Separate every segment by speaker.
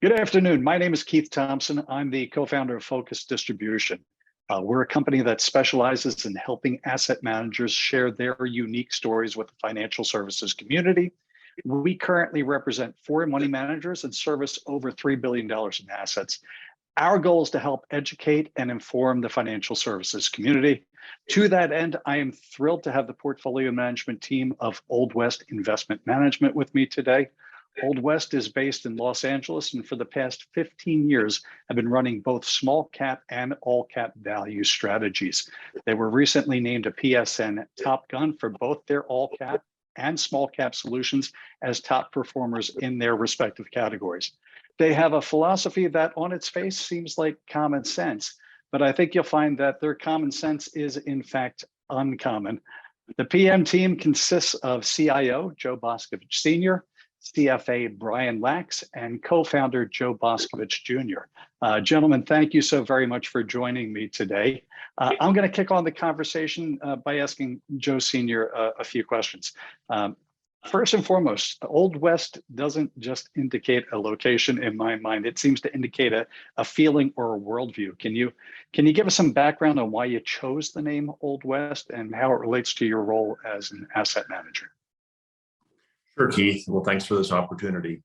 Speaker 1: Good afternoon. My name is Keith Thompson. I'm the co-founder of Focus Distribution. We're a company that specializes in helping asset managers share their unique stories with the financial services community. We currently represent 4 money managers and service over $3 billion in assets. Our goal is to help educate and inform the financial services community. To that end, I am thrilled to have the portfolio management team of Old West Investment Management with me today. Old West is based in Los Angeles, and for the past 15 years have been running both small cap and all cap value strategies. They were recently named a PSN Top Gun for both their all cap and small cap solutions as top performers in their respective categories. They have a philosophy that on its face seems like common sense, but I think you'll find that their common sense is in fact uncommon. The PM team consists of CIO Joe Boscovich Sr., CFA Brian Lax, and co-founder Joe Boscovich Jr. Gentlemen, thank you so very much for joining me today. I'm going to kick on the conversation by asking Joe Sr. A few questions. First and foremost, Old West doesn't just indicate a location in my mind. It seems to indicate a feeling or a worldview. Can you give us some background on why you chose the name Old West and how it relates to your role as an asset manager?
Speaker 2: Sure, Keith. Well, thanks for this opportunity.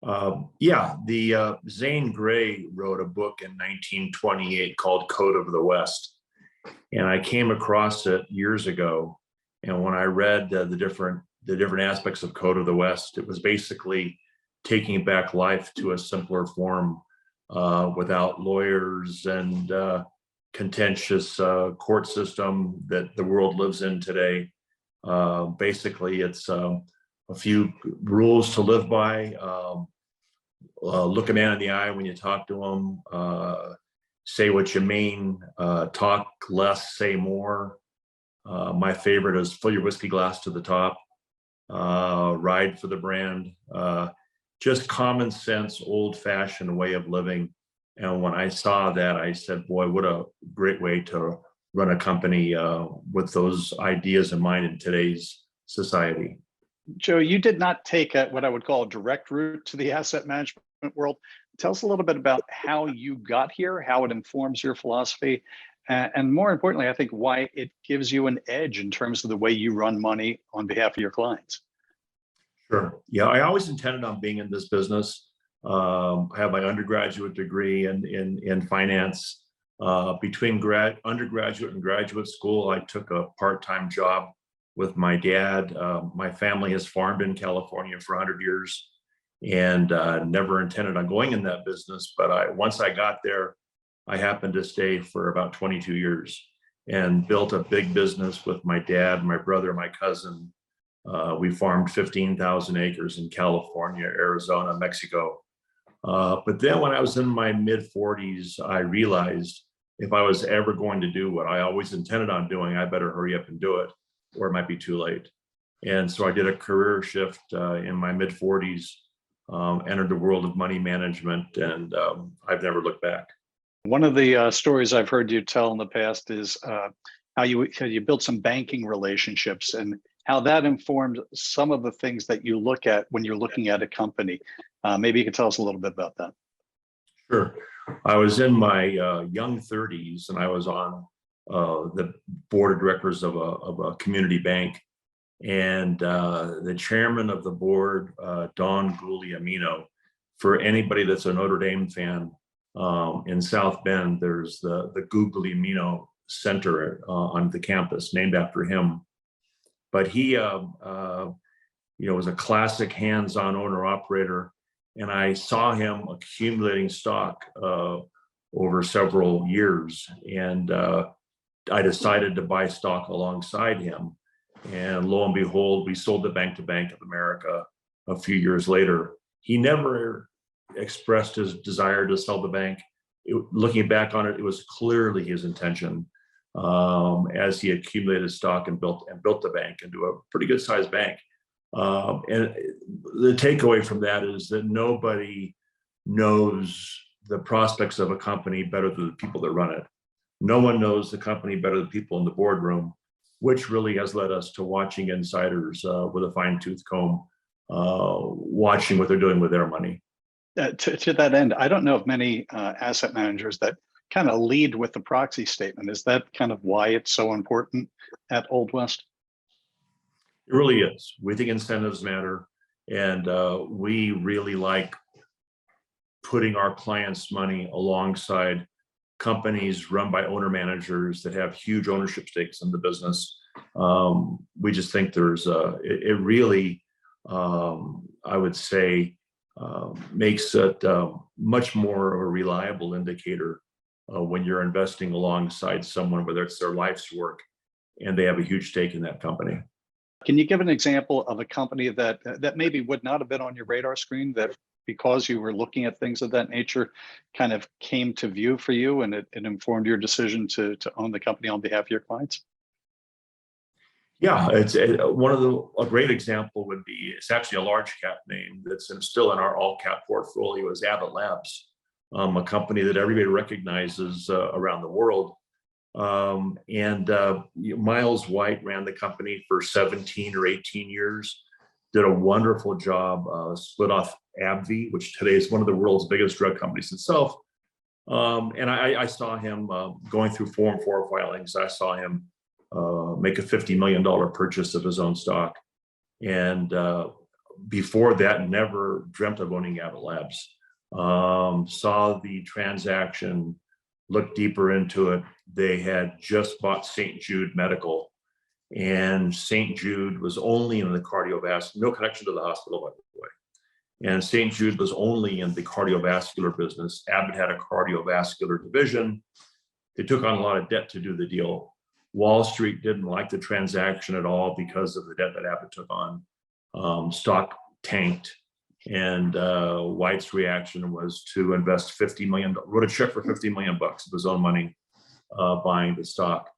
Speaker 2: Zane Grey wrote a book in 1928 called Code of the West. And I came across it years ago. And when I read the different aspects of Code of the West, it was basically taking back life to a simpler form without lawyers and contentious court system that the world lives in today. Basically, it's a few rules to live by. Look a man in the eye when you talk to him. Say what you mean. Talk less, say more. My favorite is fill your whiskey glass to the top. Ride for the brand. Just common sense, old-fashioned way of living. And when I saw that, I said, boy, what a great way to run a company with those ideas in mind in today's society.
Speaker 1: Joe, you did not take what I would call a direct route to the asset management world. Tell us a little bit about how you got here, how it informs your philosophy, and more importantly, I think why it gives you an edge in terms of the way you run money on behalf of your clients.
Speaker 2: Sure. Yeah, I always intended on being in this business. I have my undergraduate degree in finance. Between undergraduate and graduate school, I took a part-time job with my dad. My family has farmed in California for 100 years and never intended on going in that business. But once I got there, I happened to stay for about 22 years and built a big business with my dad, my brother, my cousin. We farmed 15,000 acres in California, Arizona, Mexico. But then when I was in my mid-40s, I realized if I was ever going to do what I always intended on doing, I better hurry up and do it, or it might be too late. And so I did a career shift in my mid-40s, entered the world of money management, and I've never looked back.
Speaker 1: One of the stories I've heard you tell in the past is how you built some banking relationships and how that informed some of the things that you look at when you're looking at a company. Maybe you could tell us a little bit about that.
Speaker 2: Sure. I was in my young 30s, and I was on the board of directors of a community bank, and the chairman of the board, Don Guglielmino. For anybody that's a Notre Dame fan, in South Bend, there's the Guglielmino Center on the campus, named after him. But he, was a classic hands-on owner-operator, and I saw him accumulating stock over several years, and I decided to buy stock alongside him. And lo and behold, we sold the bank to Bank of America a few years later. He never expressed his desire to sell the bank. Looking back on it, it was clearly his intention as he accumulated stock and built the bank into a pretty good sized bank. And the takeaway from that is that nobody knows the prospects of a company better than the people that run it. No one knows the company better than people in the boardroom, which really has led us to watching insiders with a fine-tooth comb, watching what they're doing with their money.
Speaker 1: To that end, I don't know of many asset managers that kind of lead with the proxy statement. Is that kind of why it's so important at Old West?
Speaker 2: It really is. We think incentives matter, and we really like putting our clients' money alongside companies run by owner managers that have huge ownership stakes in the business. We just think there's it really, I would say, makes it much more of a reliable indicator when you're investing alongside someone, whether it's their life's work and they have a huge stake in that company.
Speaker 1: Can you give an example of a company that maybe would not have been on your radar screen, that because you were looking at things of that nature kind of came to view for you, and it informed your decision to own the company on behalf of your clients?
Speaker 2: Yeah, it's a great example would be, it's actually a large cap name that's still in our all cap portfolio, is AVID Labs, a company that everybody recognizes around the world. Miles White ran the company for 17 or 18 years, did a wonderful job, split off AVID, which today is one of the world's biggest drug companies itself. And I saw him going through Form 4 filings. I saw him make a $50 million purchase of his own stock. And before that, never dreamt of owning AVID Labs. Saw the transaction, looked deeper into it. They had just bought St. Jude Medical, and St. Jude was only in the cardiovascular, no connection to the hospital, by the way. And St. Jude was only in the cardiovascular business. AVID had a cardiovascular division. They took on a lot of debt to do the deal. Wall Street didn't like the transaction at all because of the debt that AVID took on. Stock tanked, and White's reaction was to invest $50 million, wrote a check for $50 million of his own money, buying the stock.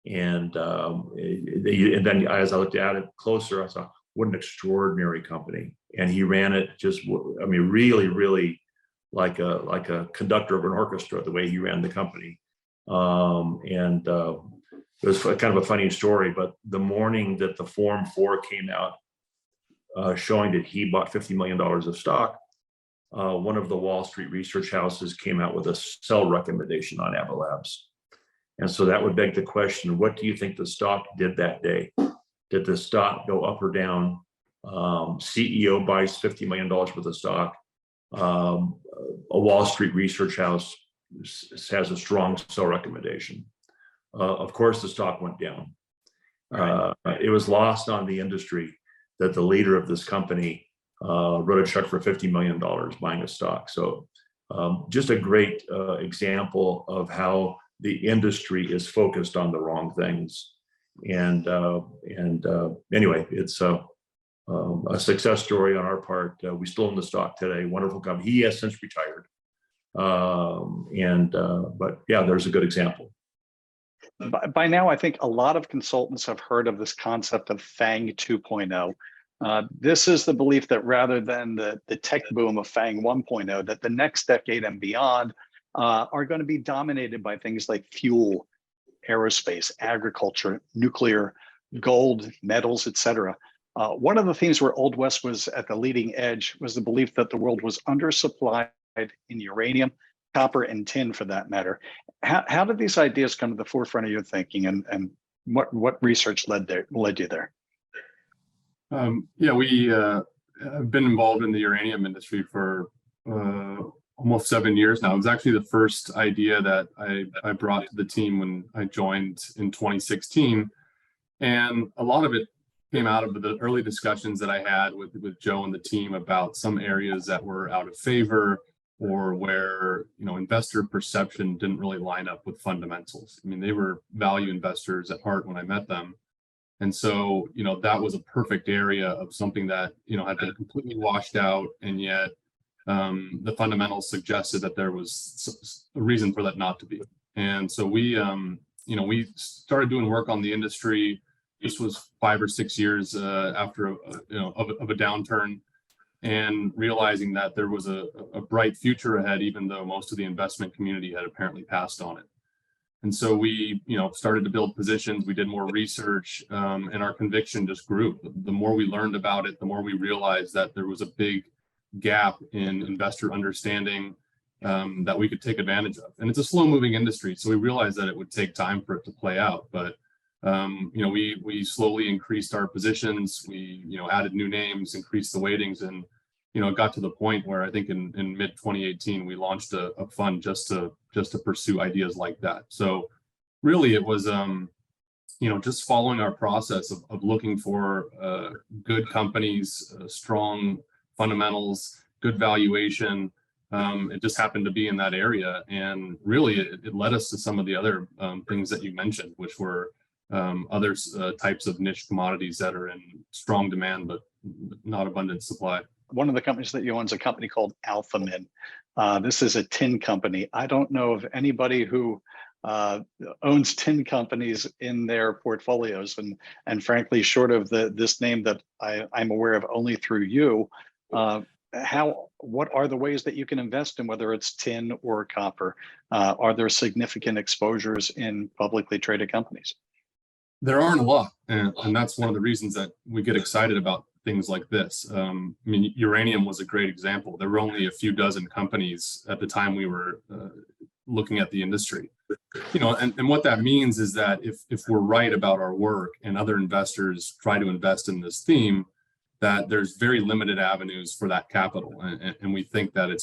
Speaker 2: And then as I looked at it closer, I thought, what an extraordinary company. And he ran it just, I mean, really, really like a conductor of an orchestra, the way he ran the company. It was kind of a funny story, but the morning that the Form 4 came out, showing that he bought $50 million of stock, one of the Wall Street research houses came out with a sell recommendation on AVID Labs. And so that would beg the question, what do you think the stock did that day? Did the stock go up or down? CEO buys $50 million worth of stock. A Wall Street research house has a strong sell recommendation. Of course, the stock went down. Right. It was lost on the industry that the leader of this company wrote a check for $50 million buying a stock. So just a great example of how the industry is focused on the wrong things. And anyway, it's a success story on our part. We still own the stock today. Wonderful company. He has since retired. But yeah, there's a good example.
Speaker 1: By now, I think a lot of consultants have heard of this concept of FANG 2.0. This is the belief that rather than the tech boom of FANG 1.0, that the next decade and beyond are going to be dominated by things like fuel, aerospace, agriculture, nuclear, gold, metals, etc. One of the things where Old West was at the leading edge was the belief that the world was undersupplied in uranium, copper, and tin, for that matter. How did these ideas come to the forefront of your thinking, and what research led you there?
Speaker 3: Yeah, we have been involved in the uranium industry for almost 7 years now. It was actually the first idea that I brought to the team when I joined in 2016. And a lot of it came out of the early discussions that I had with Joe and the team about some areas that were out of favor, or where, you know, investor perception didn't really line up with fundamentals. I mean, they were value investors at heart when I met them. And so, you know, that was a perfect area of something that, you know, had been completely washed out, and yet the fundamentals suggested that there was a reason for that not to be. And so we, you know, we started doing work on the industry. This was 5 or 6 years after, you know, of a downturn, and realizing that there was a bright future ahead, even though most of the investment community had apparently passed on it. And so we, you know, started to build positions. We did more research, and our conviction just grew. The more we learned about it, the more we realized that there was a big gap in investor understanding that we could take advantage of. And it's a slow moving industry, so we realized that it would take time for it to play out. But we slowly increased our positions. We added new names, increased the weightings, and it got to the point where I think in mid 2018 we launched a fund just to pursue ideas like that. So really it was just following our process of looking for good companies, strong fundamentals, good valuation. It just happened to be in that area, and really it led us to some of the other things that you mentioned, which were other types of niche commodities that are in strong demand but not abundant supply.
Speaker 1: One of the companies that you own is a company called AlphaMin. This is a tin company. I don't know of anybody who owns tin companies in their portfolios, and frankly, short of this name that I'm aware of only through you. What are the ways that you can invest in, whether it's tin or copper? Are there significant exposures in publicly traded companies?
Speaker 3: There aren't a lot, and that's one of the reasons that we get excited about things like this. Uranium was a great example. There were only a few dozen companies at the time we were looking at the industry. And what that means is that if we're right about our work and other investors try to invest in this theme, that there's very limited avenues for that capital. And we think that it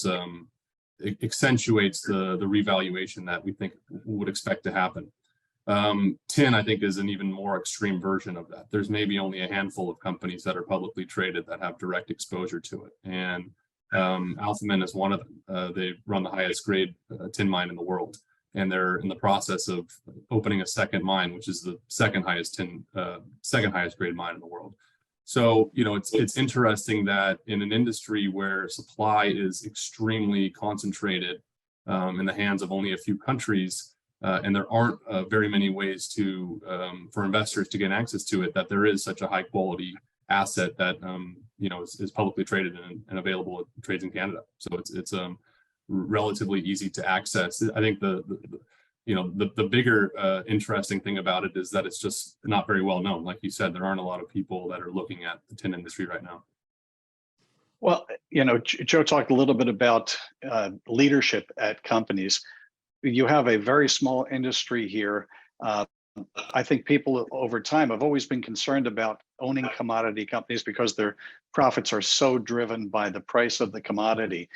Speaker 3: accentuates the revaluation that we think would expect to happen. Tin, I think, is an even more extreme version of that. There's maybe only a handful of companies that are publicly traded that have direct exposure to it. And AlphaMin is one of them. They run the highest grade tin mine in the world. And they're in the process of opening a second mine, which is the second highest grade mine in the world. So, it's interesting that in an industry where supply is extremely concentrated in the hands of only a few countries, and there aren't very many ways for investors to get access to it, that there is such a high quality asset that is publicly traded and available at trades in Canada. So it's relatively easy to access. I think the bigger interesting thing about it is that it's just not very well known. Like you said, there aren't a lot of people that are looking at the tin industry right now.
Speaker 1: Well, Joe talked a little bit about leadership at companies. You have a very small industry here. I think people over time have always been concerned about owning commodity companies because their profits are so driven by the price of the commodity.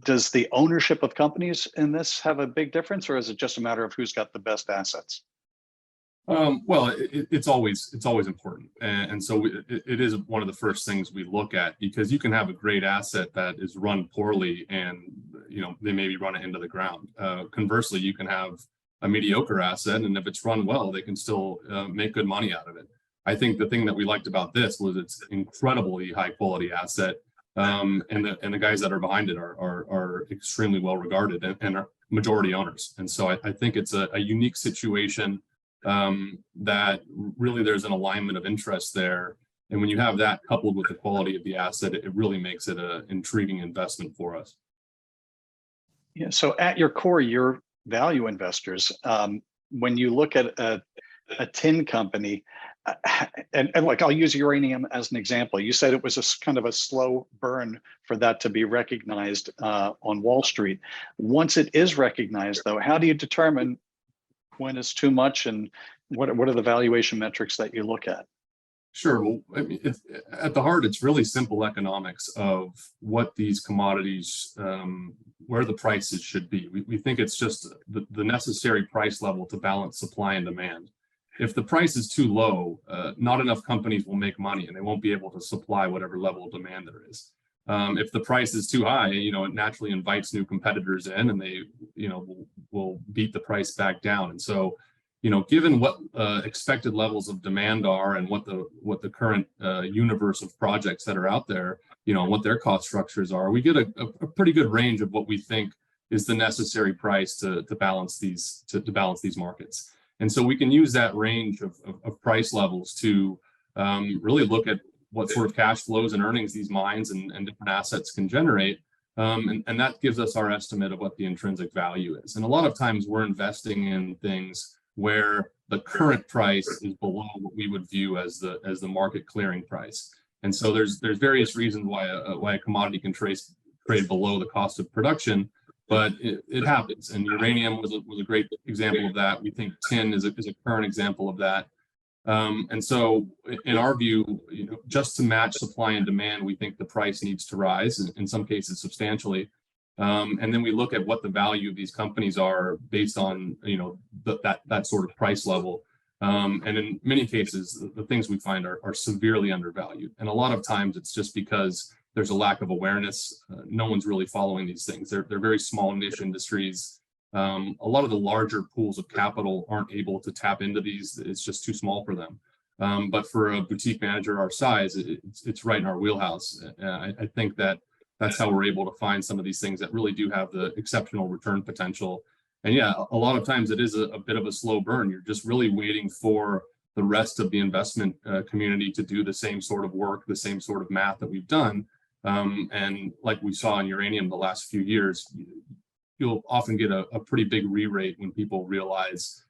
Speaker 1: Does the ownership of companies in this have a big difference, or is it just a matter of who's got the best assets?
Speaker 3: Well, it's always important, and so it is one of the first things we look at, because you can have a great asset that is run poorly, and they maybe run it into the ground. Conversely, you can have a mediocre asset, and if it's run well, they can still make good money out of it. I think the thing that we liked about this was it's incredibly high quality asset, and the guys that are behind it are extremely well regarded and are majority owners. And so I think it's a unique situation that really there's an alignment of interest there. And when you have that coupled with the quality of the asset, it really makes it an intriguing investment for us.
Speaker 1: Yeah. So at your core, you're value investors. When you look at a tin company, and like I'll use uranium as an example. You said it was a kind of a slow burn for that to be recognized on Wall Street. Once it is recognized, though, how do you determine when it's too much, and what are the valuation metrics that you look at?
Speaker 3: Sure. Well, I mean, at the heart, it's really simple economics of what these commodities, where the prices should be. We think it's just the necessary price level to balance supply and demand. If the price is too low, not enough companies will make money, and they won't be able to supply whatever level of demand there is. If the price is too high, it naturally invites new competitors in, and they, will beat the price back down. And so, given what expected levels of demand are, and what the current universe of projects that are out there, what their cost structures are, we get a pretty good range of what we think is the necessary price to balance these markets. And so we can use that range of price levels to really look at what sort of cash flows and earnings these mines and different assets can generate. And that gives us our estimate of what the intrinsic value is. And a lot of times we're investing in things where the current price is below what we would view as the market clearing price. And so there's various reasons why a commodity can trade below the cost of production, but it happens. And uranium was a great example of that. We think tin is a current example of that. And so in our view, just to match supply and demand, we think the price needs to rise, in some cases substantially. And then we look at what the value of these companies are based on, that sort of price level. And in many cases, the things we find are severely undervalued. And a lot of times it's just because there's a lack of awareness. No one's really following these things. They're very small niche industries. A lot of the larger pools of capital aren't able to tap into these. It's just too small for them. But for a boutique manager our size, it's right in our wheelhouse. I think that's how we're able to find some of these things that really do have the exceptional return potential. And yeah, a lot of times it is a bit of a slow burn. You're just really waiting for the rest of the investment community to do the same sort of work, the same sort of math that we've done. And like we saw in uranium the last few years, you'll often get a pretty big re-rate when people realize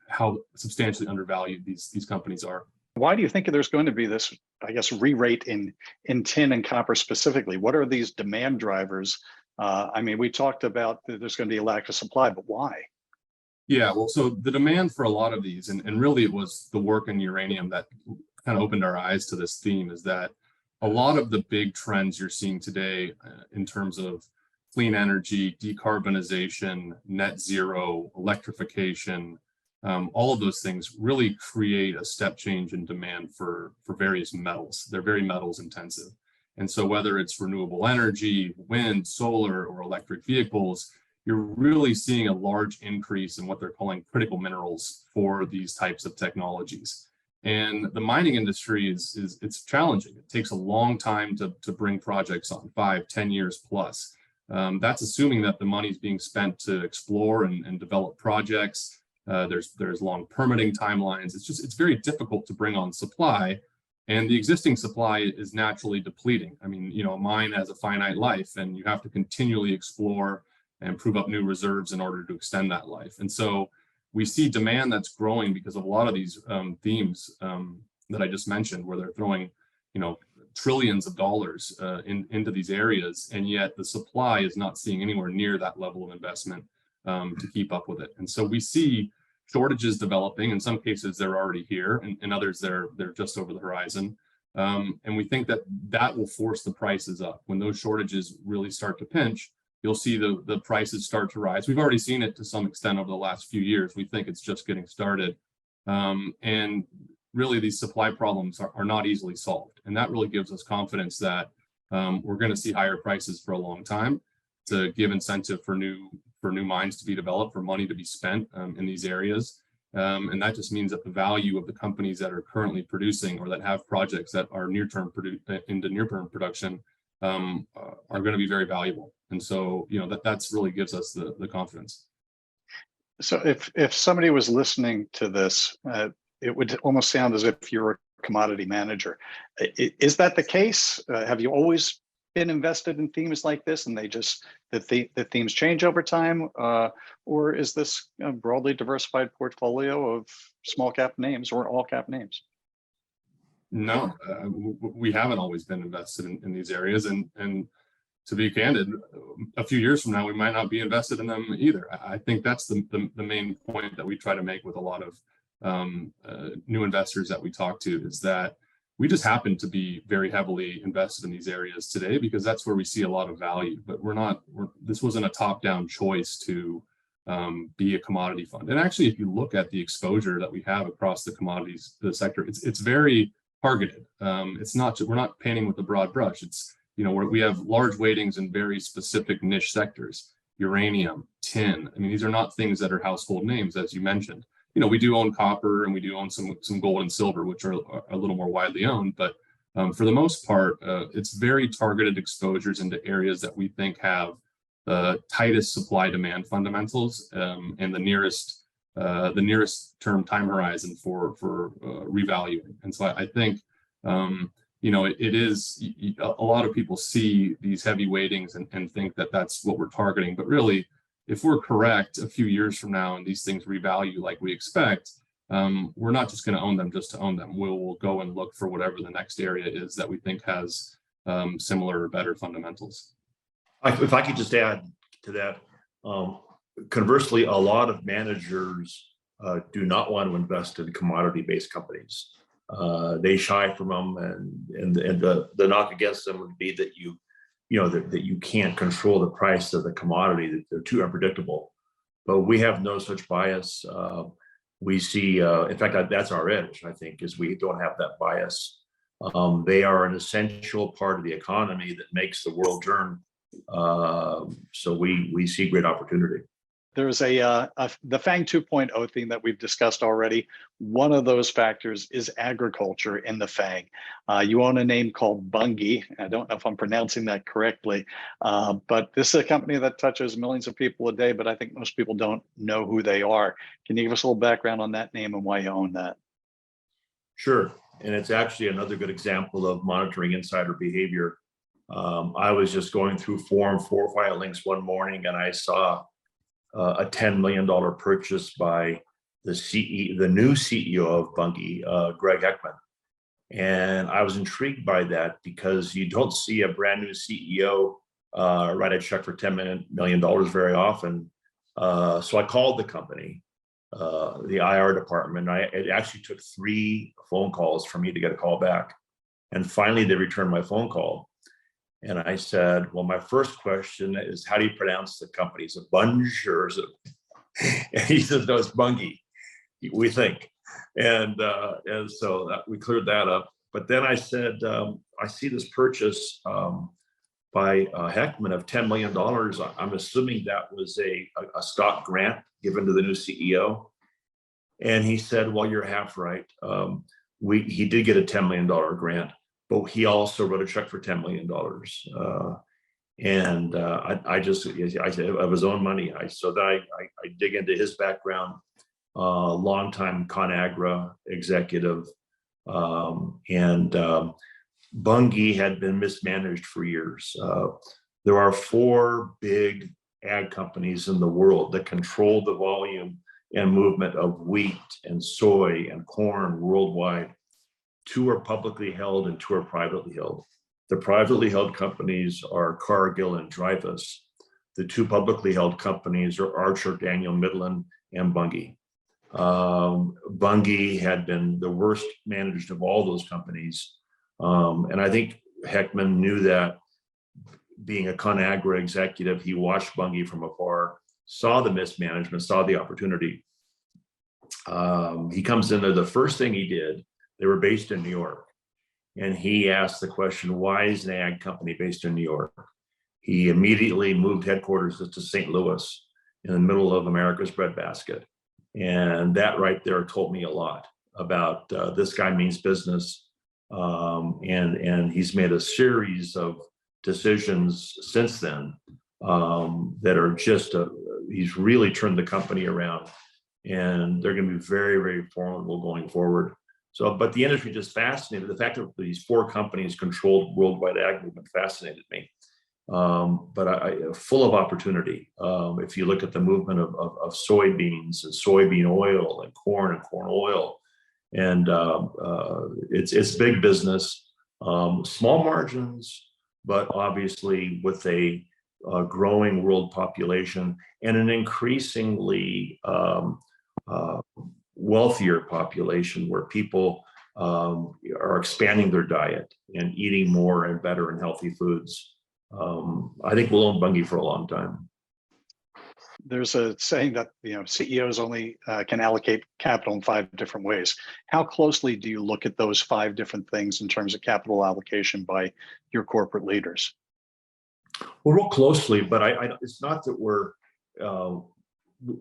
Speaker 3: how substantially undervalued these companies are.
Speaker 1: Why do you think there's going to be this, I guess, re-rate in tin and copper specifically? What are these demand drivers? I mean, we talked about that there's going to be a lack of supply, but why?
Speaker 3: Yeah, well, so the demand for a lot of these, and really it was the work in uranium that kind of opened our eyes to this theme, is that a lot of the big trends you're seeing today in terms of clean energy, decarbonization, net zero, electrification, all of those things really create a step change in demand for various metals. They're very metals intensive. And so whether it's renewable energy, wind, solar, or electric vehicles, you're really seeing a large increase in what they're calling critical minerals for these types of technologies. And the mining industry it's challenging. It takes a long time to bring projects on, 5-10 years plus. That's assuming that the money is being spent to explore and develop projects. There's long permitting timelines. It's very difficult to bring on supply, and the existing supply is naturally depleting. I mean, a mine has a finite life, and you have to continually explore and prove up new reserves in order to extend that life. And so we see demand that's growing because of a lot of these themes that I just mentioned, where they're throwing, trillions of dollars into these areas, and yet the supply is not seeing anywhere near that level of investment to keep up with it. And so we see shortages developing. In some cases, they're already here, and in others, they're just over the horizon. And we think that will force the prices up. When those shortages really start to pinch, you'll see the prices start to rise. We've already seen it to some extent over the last few years. We think it's just getting started. And really, these supply problems are not easily solved. And that really gives us confidence that we're going to see higher prices for a long time, to give incentive for new mines to be developed, for money to be spent in these areas. And that just means that the value of the companies that are currently producing, or that have projects that are near-term production, are going to be very valuable. And so, that's really gives us the confidence.
Speaker 1: So if somebody was listening to this, it would almost sound as if you're a commodity manager. Is that the case? Have you always been invested in themes like this, and the themes change over time, or is this a broadly diversified portfolio of small cap names or all cap names?
Speaker 3: No, we haven't always been invested in these areas, and to be candid, a few years from now we might not be invested in them either. I think that's the main point that we try to make with a lot of new investors that we talk to, is that we just happen to be very heavily invested in these areas today because that's where we see a lot of value. But this wasn't a top-down choice to be a commodity fund. And actually, if you look at the exposure that we have across the commodities, the sector, it's very targeted. It's not, we're not painting with a broad brush. It's, we have large weightings in very specific niche sectors, uranium, tin. I mean, these are not things that are household names, as you mentioned. We do own copper, and we do own some gold and silver, which are a little more widely owned. But for the most part, it's very targeted exposures into areas that we think have the tightest supply-demand fundamentals and the nearest term time horizon for revaluing. And so I think it is, a lot of people see these heavy weightings and think that that's what we're targeting, but really, if we're correct a few years from now and these things revalue like we expect, we're not just going to own them just to own them. We'll go and look for whatever the next area is that we think has similar or better fundamentals.
Speaker 2: If I could just add to that, conversely, a lot of managers do not want to invest in commodity-based companies. They shy from them, and the knock against them would be that that you can't control the price of the commodity, that they're too unpredictable. But we have no such bias. We see, in fact, that's our edge, I think, is we don't have that bias. They are an essential part of the economy that makes the world turn. So we see great opportunity.
Speaker 1: There's the FANG 2.0 theme that we've discussed already. One of those factors is agriculture in the FANG. You own a name called Bungie. I don't know if I'm pronouncing that correctly, but this is a company that touches millions of people a day, but I think most people don't know who they are. Can you give us a little background on that name and why you own that?
Speaker 2: Sure, and it's actually another good example of monitoring insider behavior. I was just going through Form 4 filings one morning, and I saw a $10 million purchase by the new CEO of Bungie, Greg Heckman. And I was intrigued by that because you don't see a brand new CEO write a check for $10 million very often. So I called the company, the IR department. It actually took 3 phone calls for me to get a call back. And finally, they returned my phone call. And I said, well, my first question is, how do you pronounce the company? Is it Bungie or is it? And he says, no, it's Bungie, we think. And so we cleared that up. But then I said, I see this purchase by Heckman of $10 million. I'm assuming that was a stock grant given to the new CEO. And he said, well, you're half right. He did get a $10 million grant, but he also wrote a check for $10 million. I said, of his own money. So then I dig into his background, longtime ConAgra executive. Bungie had been mismanaged for years. There are 4 big ag companies in the world that control the volume and movement of wheat and soy and corn worldwide. 2 are publicly held and 2 are privately held. The privately held companies are Cargill and Dreyfus. The 2 publicly held companies are Archer, Daniel Midland, and Bungie. Bungie had been the worst managed of all those companies. And I think Heckman knew that. Being a ConAgra executive, he watched Bungie from afar, saw the mismanagement, saw the opportunity. He comes in there, the first thing he did, they were based in New York. And he asked the question, why is an ag company based in New York? He immediately moved headquarters to St. Louis in the middle of America's breadbasket. And that right there told me a lot about this guy means business. And he's made a series of decisions since then that are just, he's really turned the company around. And they're going to be very, very formidable going forward. So, but the industry just fascinated. The fact that these 4 companies controlled worldwide ag movement fascinated me. But full of opportunity. If you look at the movement of soybeans and soybean oil and corn oil, and it's big business, small margins, but obviously with a growing world population and an increasingly wealthier population where people are expanding their diet and eating more and better and healthy foods. I think we'll own Bungie for a long time.
Speaker 1: There's a saying that CEOs only can allocate capital in 5 different ways. How closely do you look at those 5 different things in terms of capital allocation by your corporate leaders?
Speaker 2: Well, real closely, but it's not that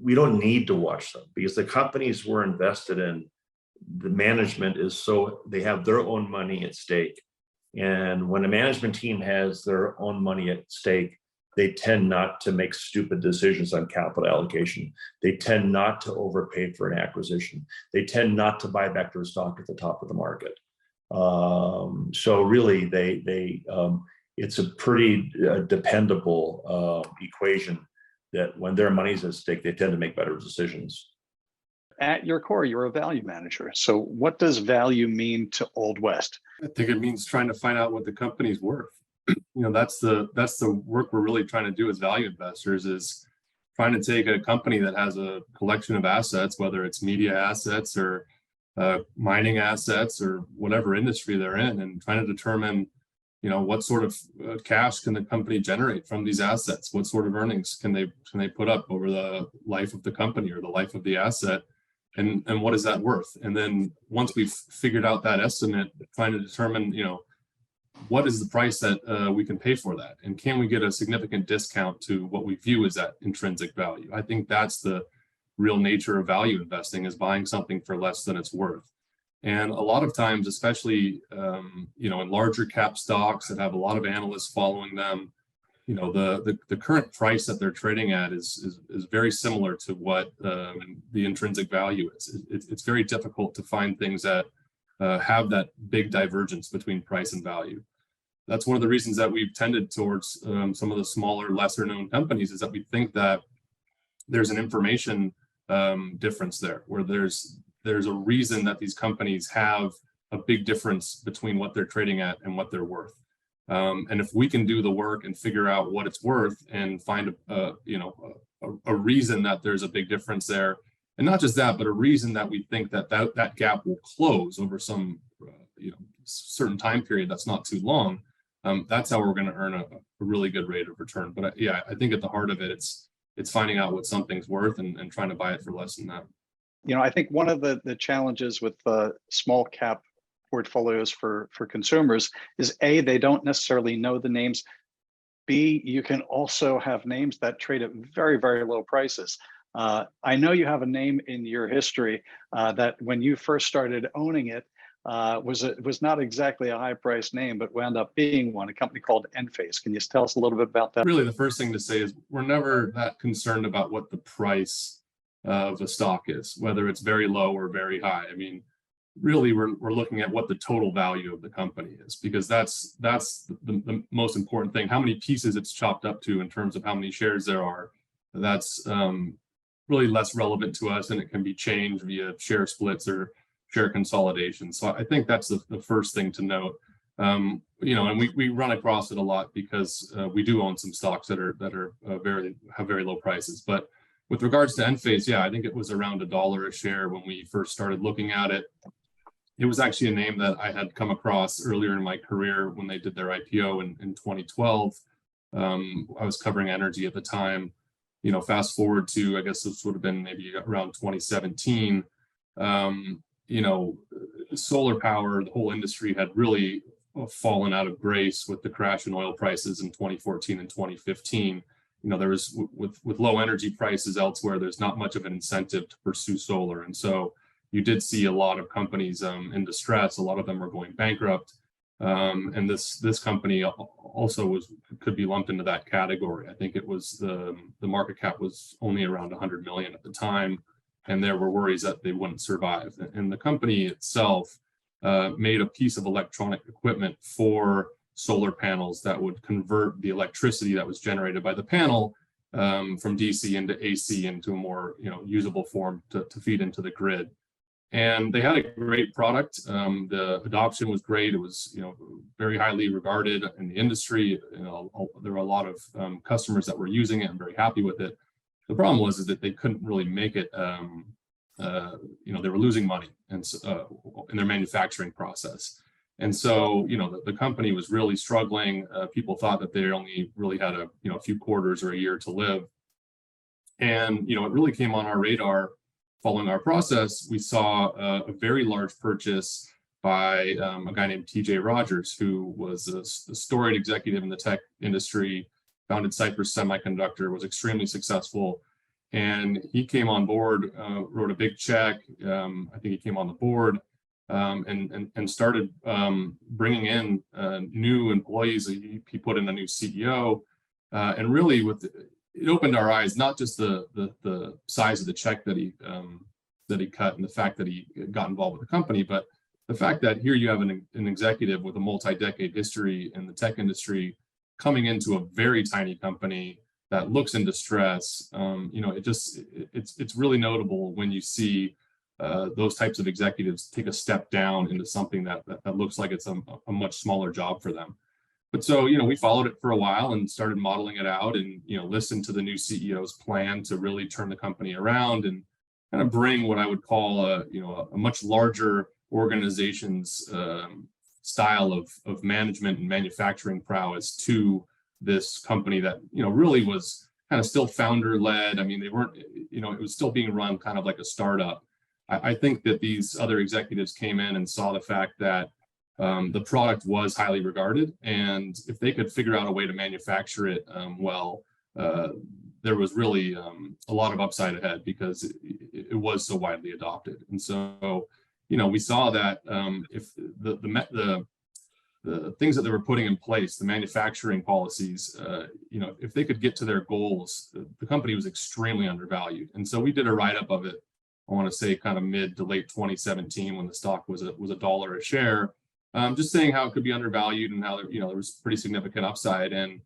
Speaker 2: we don't need to watch them, because the companies we're invested in, the management they have their own money at stake. And when a management team has their own money at stake, they tend not to make stupid decisions on capital allocation. They tend not to overpay for an acquisition. They tend not to buy back their stock at the top of the market. So really, it's a pretty dependable equation that when their money's at stake, they tend to make better decisions.
Speaker 1: at your core, you're a value manager. So what does value mean to Old West?
Speaker 3: I think it means trying to find out what the company's worth. That's the work we're really trying to do as value investors, is trying to take a company that has a collection of assets, whether it's media assets or mining assets or whatever industry they're in, and trying to determine, what sort of cash can the company generate from these assets? What sort of earnings can they put up over the life of the company or the life of the asset? And what is that worth? And then once we've figured out that estimate, trying to determine, what is the price that we can pay for that? And can we get a significant discount to what we view as that intrinsic value? I think that's the real nature of value investing, is buying something for less than it's worth. And a lot of times, especially, in larger cap stocks that have a lot of analysts following them, the current price that they're trading at is very similar to what the intrinsic value is. It's very difficult to find things that have that big divergence between price and value. That's one of the reasons that we've tended towards some of the smaller, lesser known companies, is that we think that there's an information difference there, where there's a reason that these companies have a big difference between what they're trading at and what they're worth. And if we can do the work and figure out what it's worth and find a reason that there's a big difference there, and not just that, but a reason that we think that gap will close over some certain time period that's not too long, that's how we're going to earn a really good rate of return. But I think at the heart of it, it's finding out what something's worth and trying to buy it for less than that.
Speaker 1: I think one of the challenges with small cap portfolios for consumers is A, they don't necessarily know the names. B, you can also have names that trade at very, very low prices. I know you have a name in your history that when you first started owning it, was not exactly a high price name, but wound up being one, a company called Enphase. Can you tell us a little bit about that?
Speaker 3: Really, the first thing to say is we're never that concerned about what the price of a stock is, whether it's very low or very high. I mean, really, we're looking at what the total value of the company is, because that's the most important thing. How many pieces it's chopped up to in terms of how many shares there are, that's really less relevant to us, and it can be changed via share splits or share consolidation. So I think that's the first thing to note. And we run across it a lot because we do own some stocks that have very low prices. But with regards to Enphase, I think it was around $1 a share when we first started looking at it. It was actually a name that I had come across earlier in my career when they did their IPO in 2012. I was covering energy at the time. Fast forward to, I guess this would have been maybe around 2017. Solar power, the whole industry had really fallen out of grace with the crash in oil prices in 2014 and 2015. There was, with low energy prices elsewhere, there's not much of an incentive to pursue solar. And so you did see a lot of companies in distress. A lot of them were going bankrupt. And this company also could be lumped into that category. I think it was the market cap was only around 100 million at the time, and there were worries that they wouldn't survive. And the company itself made a piece of electronic equipment for solar panels that would convert the electricity that was generated by the panel from DC into AC into a more usable form to feed into the grid. And they had a great product. The adoption was great. It was very highly regarded in the industry. There were a lot of customers that were using it and very happy with it. The problem was that they couldn't really make it. They were losing money in their manufacturing process. And so, the company was really struggling. People thought that they only really had a few quarters or a year to live. And, it really came on our radar. Following our process, we saw a very large purchase by a guy named TJ Rogers, who was a storied executive in the tech industry, founded Cypress Semiconductor, was extremely successful. And he came on board, wrote a big check. I think he came on the board and started bringing in new employees. He put in a new CEO, and really it opened our eyes, not just the size of the check that he cut and the fact that he got involved with the company, but the fact that here you have an executive with a multi-decade history in the tech industry coming into a very tiny company that looks in distress. It's really notable when you see those types of executives take a step down into something that looks like it's a much smaller job for them. But so, we followed it for a while and started modeling it out and, listened to the new CEO's plan to really turn the company around and kind of bring what I would call a much larger organization's style of management and manufacturing prowess to this company that, really was kind of still founder led. I mean, they weren't, it was still being run kind of like a startup. I think that these other executives came in and saw the fact that the product was highly regarded, and if they could figure out a way to manufacture it well, there was really a lot of upside ahead because it was so widely adopted. And so, we saw that if the things that they were putting in place, the manufacturing policies, if they could get to their goals, the company was extremely undervalued. And so we did a write-up of it, I want to say kind of mid to late 2017 when the stock was $1 a share, just saying how it could be undervalued and how there was pretty significant upside. And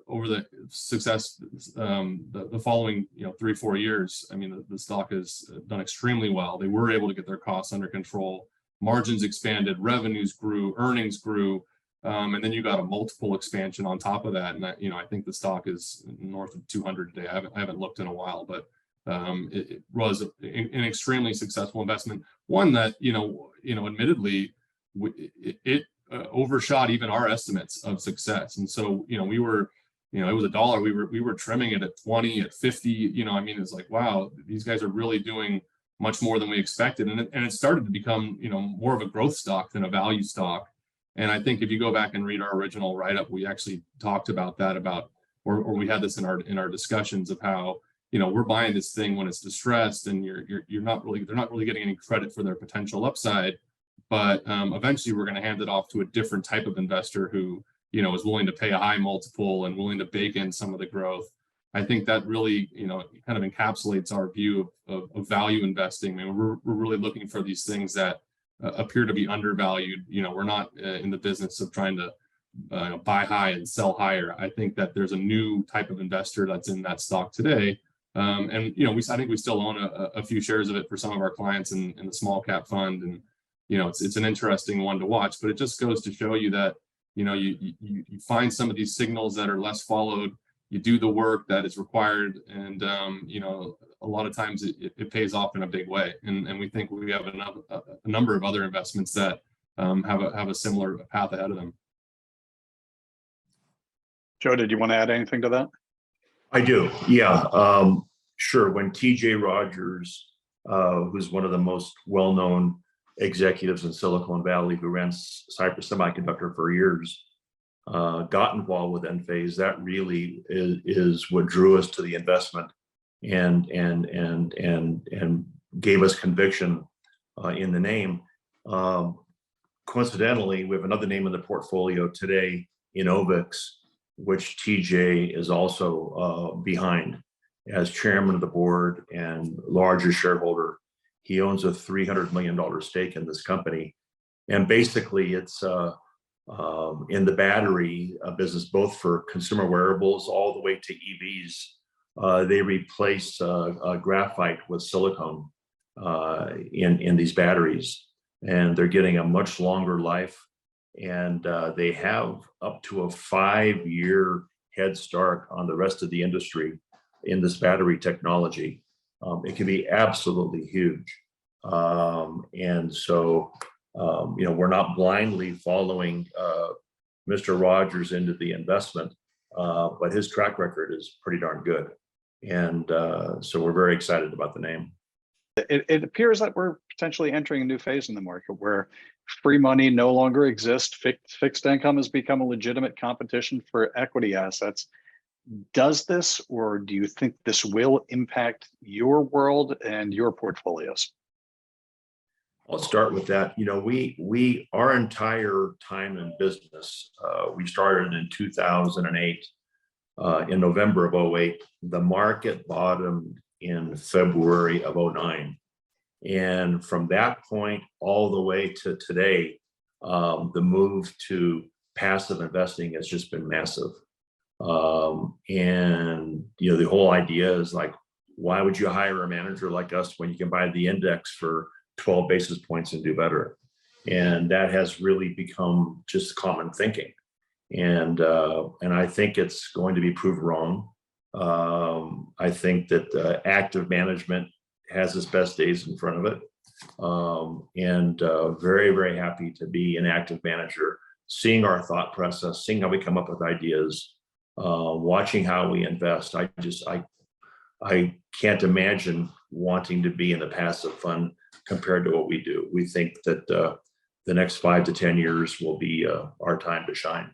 Speaker 3: over the success, the following 3-4 years, I mean, the stock has done extremely well. They were able to get their costs under control, margins expanded, revenues grew, earnings grew, and then you got a multiple expansion on top of that. And I think the stock is north of 200 today. I haven't looked in a while, but it was an extremely successful investment. One that admittedly it overshot even our estimates of success. And so we were, it was $1. We were trimming it at 20, at 50. I mean, it's like, wow, these guys are really doing much more than we expected, and it started to become more of a growth stock than a value stock. And I think if you go back and read our original write-up, we actually talked about that, or we had this in our discussions of how we're buying this thing when it's distressed, and they're not really getting any credit for their potential upside. But eventually we're going to hand it off to a different type of investor who is willing to pay a high multiple and willing to bake in some of the growth. I think that really kind of encapsulates our view of value investing. I mean, we're really looking for these things that appear to be undervalued. We're not in the business of trying to buy high and sell higher. I think that there's a new type of investor that's in that stock today. And I think we still own a few shares of it for some of our clients in the small cap fund, and it's an interesting one to watch. But it just goes to show you that you find some of these signals that are less followed, you do the work that is required, and a lot of times it pays off in a big way. And we think we have a number of other investments that have a similar path ahead of them.
Speaker 1: Joe, did you want to add anything to that?
Speaker 2: I do, yeah, sure. When TJ Rogers, who's one of the most well-known executives in Silicon Valley, who ran Cypress Semiconductor for years, got involved with Enphase, that really is what drew us to the investment and gave us conviction in the name. Coincidentally, we have another name in the portfolio today, Innovix, which TJ is also behind as chairman of the board and largest shareholder. He owns a $300 million stake in this company. And basically it's in the battery business, both for consumer wearables all the way to EVs. They replace graphite with silicone in these batteries, and they're getting a much longer life. And they have up to a 5-year head start on the rest of the industry in this battery technology. It can be absolutely huge. And so, we're not blindly following Mr. Rogers into the investment, but his track record is pretty darn good. And so we're very excited about the name.
Speaker 1: It appears that we're potentially entering a new phase in the market where free money no longer exists. Fixed income has become a legitimate competition for equity assets. Does this, or do you think this will impact your world and your portfolios?
Speaker 2: I'll start with that. Our entire time in business, we started in 2008. In November of 2008, the market bottomed in February of 2009. And from that point all the way to today, the move to passive investing has just been massive. And the whole idea is like, why would you hire a manager like us when you can buy the index for 12 basis points and do better? And that has really become just common thinking. And I think it's going to be proved wrong. I think that active management has its best days in front of it. Very, very happy to be an active manager, seeing our thought process, seeing how we come up with ideas, watching how we invest. I can't imagine wanting to be in the passive fund compared to what we do. We think that the next 5 to 10 years will be our time to shine.